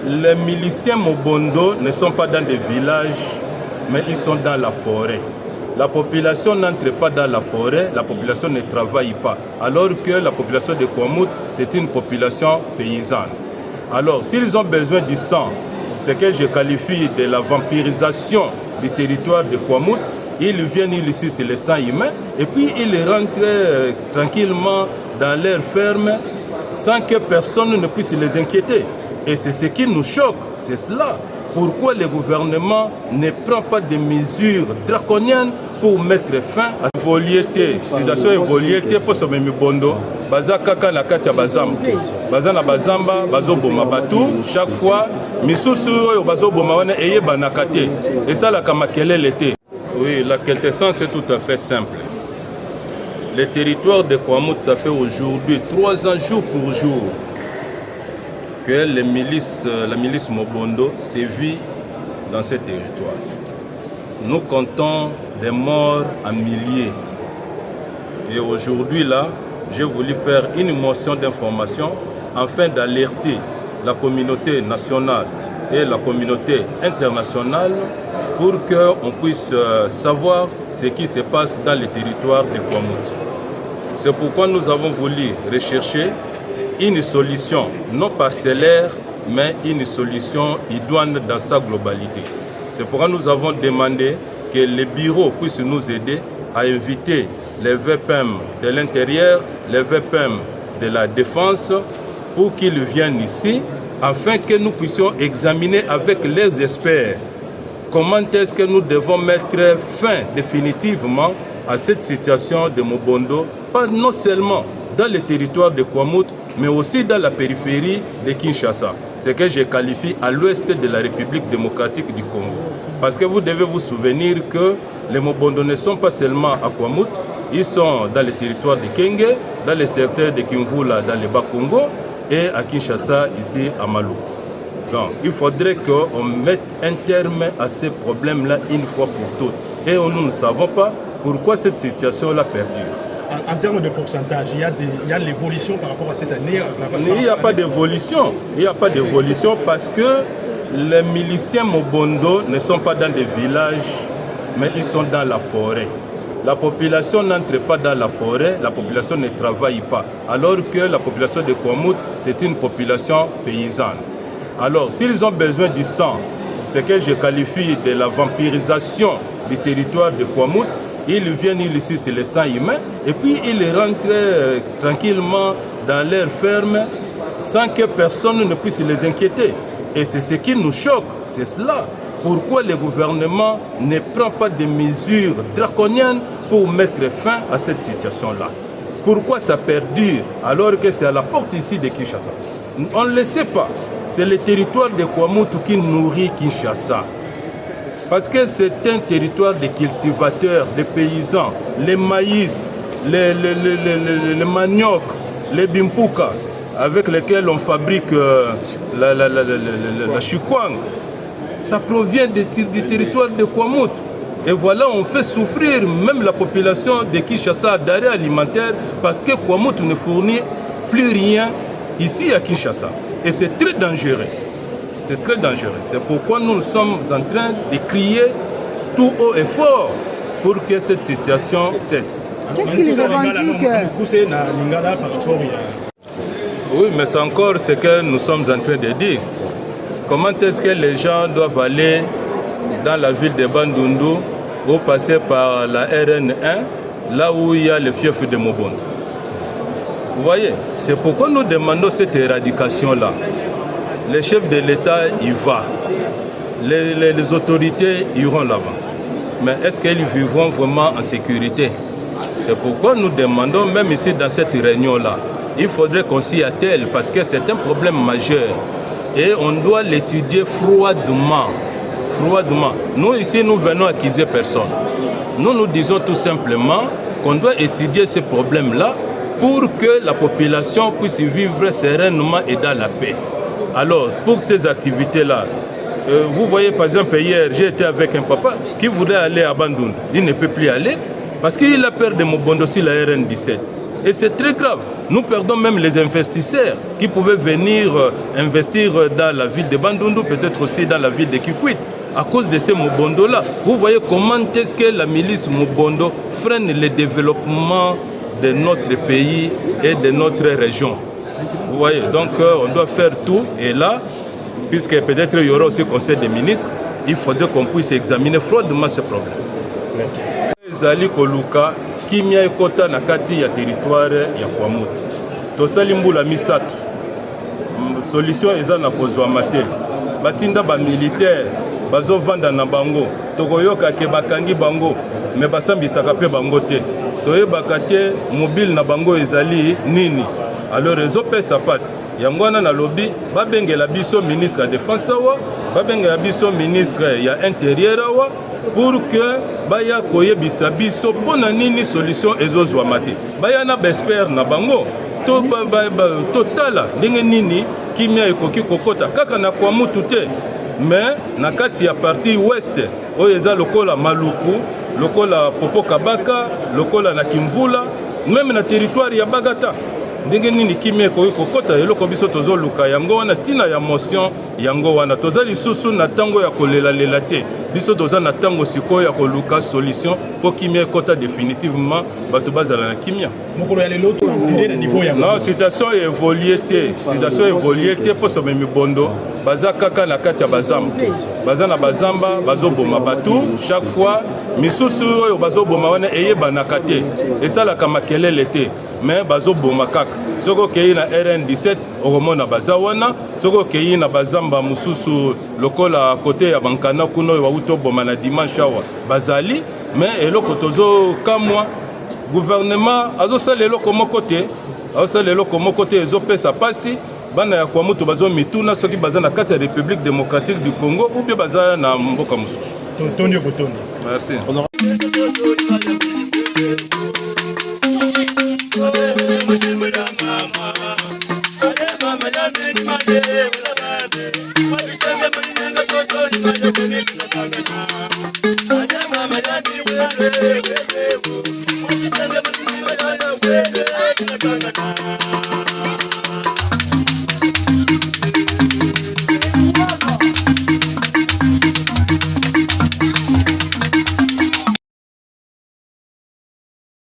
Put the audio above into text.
Les miliciens Mobondo ne sont pas dans des villages, mais ils sont dans la forêt. La population n'entre pas dans la forêt, la population ne travaille pas. Alors que la population de Kouamout, c'est une population paysanne. Alors, s'ils ont besoin du sang, ce que je qualifie de la vampirisation du territoire de Kouamout, ils viennent ici sur le sang humain et puis ils rentrent tranquillement dans leur ferme sans que personne ne puisse les inquiéter. Et c'est ce qui nous choque, c'est cela. Pourquoi le gouvernement ne prend pas de mesures draconiennes pour mettre fin à la voliété, situation évoluée pour ce même bondo. Baza kaka na kati ya bazamba. Baza na bazamba, bazo boma batu chaque fois misusu oyo bazo boma wana eyeba na kate. Et ça la kamakele l'été. Oui, la quintessence est tout à fait simple. Le territoire de Kouamout, ça fait aujourd'hui 3 ans jour pour jour que la milice Mobondo sévit dans ce territoire. Nous comptons des morts en milliers. Et aujourd'hui, là, j'ai voulu faire une motion d'information afin d'alerter la communauté nationale et la communauté internationale pour qu'on puisse savoir ce qui se passe dans le territoire de Kouamout. C'est pourquoi nous avons voulu rechercher une solution non parcellaire, mais une solution idoine dans sa globalité. C'est pourquoi nous avons demandé que les bureaux puissent nous aider à inviter les VPM de l'intérieur, les VPM de la défense, pour qu'ils viennent ici, afin que nous puissions examiner avec les experts comment est-ce que nous devons mettre fin définitivement à cette situation de Mobondo, pas non seulement dans le territoire de Kouamout, mais aussi dans la périphérie de Kinshasa, ce que je qualifie à l'ouest de la République démocratique du Congo. Parce que vous devez vous souvenir que les Mobondo ne sont pas seulement à Kouamout, ils sont dans le territoire de Kenge, dans le secteur de Kimvula, dans le Bas-Congo, et à Kinshasa, ici à Malou. Donc, il faudrait qu'on mette un terme à ces problèmes-là une fois pour toutes. Et nous ne savons pas pourquoi cette situation-là perdure. En termes de pourcentage, il y a l'évolution par rapport à cette année. Il n'y a pas d'évolution. Il n'y a pas d'évolution parce que les miliciens Mobondo ne sont pas dans des villages, mais ils sont dans la forêt. La population n'entre pas dans la forêt, la population ne travaille pas. Alors que la population de Kouamout, c'est une population paysanne. Alors, s'ils ont besoin du sang, ce que je qualifie de la vampirisation du territoire de Kouamout, ils viennent ici sur le sang humain et puis ils rentrent tranquillement dans leur ferme sans que personne ne puisse les inquiéter. Et c'est ce qui nous choque, c'est cela. Pourquoi le gouvernement ne prend pas de mesures draconiennes pour mettre fin à cette situation-là? Pourquoi ça perdure alors que c'est à la porte ici de Kinshasa? On ne le sait pas. C'est le territoire de Kouamout qui nourrit Kinshasa. Parce que c'est un territoire de cultivateurs, de paysans, les maïs, les manioc, les bimpuka, avec lesquels on fabrique la chikwang. Ça provient du territoire de Kouamout. Et voilà, on fait souffrir même la population de Kinshasa d'arrêt alimentaire parce que Kouamout ne fournit plus rien ici à Kinshasa. Et c'est très dangereux. C'est très dangereux. C'est pourquoi nous sommes en train de crier tout haut et fort pour que cette situation cesse. Qu'est-ce qu'il revendique? Oui, mais c'est encore ce que nous sommes en train de dire. Comment est-ce que les gens doivent aller dans la ville de Bandundu ou passer par la RN1, là où il y a le fief de Mobondo? Vous voyez, c'est pourquoi nous demandons cette éradication-là. Le chef de l'État y va. Les autorités iront là-bas. Mais est-ce qu'ils vivront vraiment en sécurité? C'est pourquoi nous demandons, même ici dans cette réunion-là, il faudrait qu'on s'y attelle parce que c'est un problème majeur. Et on doit l'étudier froidement. Froidement. Nous ici, nous venons accuser personne. Nous disons tout simplement qu'on doit étudier ces problèmes-là pour que la population puisse vivre sereinement et dans la paix. Alors, pour ces activités-là, vous voyez par exemple hier, j'ai été avec un papa qui voulait aller à Bandundu. Il ne peut plus aller parce qu'il a peur de Mobondo sur la RN17. Et c'est très grave. Nous perdons même les investisseurs qui pouvaient venir investir dans la ville de Bandundu, peut-être aussi dans la ville de Kikwit, à cause de ces Mobondo-là. Vous voyez comment est-ce que la milice Mobondo freine le développement de notre pays et de notre région. Vous voyez, donc on doit faire tout. Et là, puisque peut-être il y aura aussi le conseil des ministres, il faudrait qu'on puisse examiner froidement ce problème. Zali Koluka, Kimia Ekota Nakati ya territoire ya Kwamutu. Tosali mbula misatu. Solution eza na kozwa mate. Batinda ba militaire bazo vanda na bango. Tokoyoka ke bakangi bango, me basambisaka pe bango te. Toyebaka te mobile na bango ezali nini. Alors rezo pesa passe. Yango wana na lobby babengela biso ministre ya défense wa, babengela biso ministre ya intérieur wa, pour que baya koyebisa biso pona nini solution ezozwa mate. Baya na bespère na bango to totala ndenge nini kimia ekoki kokota kaka na kwa mutu te, mais na kati ya partie ouest oyo eza lokola Maluku, lokola Popo Kabaka, lokola na Kimvula, même na territoire ya Bagata. Ndenge nini kimia ekoki kokota eloko biso tozoluka yango wana tina ya motion yango wana tozali susu na tango ya kolela te. Biso toza na tango sikoyo ya koluka solution pour kimia ekota définitivement bato bazala na kimia. Mokolo ya lelo to empiré na niveau ya. Non, situation évolué te. Situation évolué te pour so memi bondo. Baza kaka na kati ya bazamba. Baza na bazamba bazoboma batu chaque fois misusu oyo bazoboma wana eyebanaka te. Esalaka makelele te. Mais bazoboma kaka. Soko kei na RN17 okomona baza wana, soko kei na bazamba mususu lokola côté ya bankana kuno wa utoboma na dimanche awa bazali, mais eloko tozo kamwa gouvernement azosala eloko moko te, azosala eloko moko te ezopesa pasi bana ya kwa mutu bazo mituna soki baza na kati ya République démocratique du Congo ou bien baza na mboka mususu. Tonio Botondo. Merci. Mama,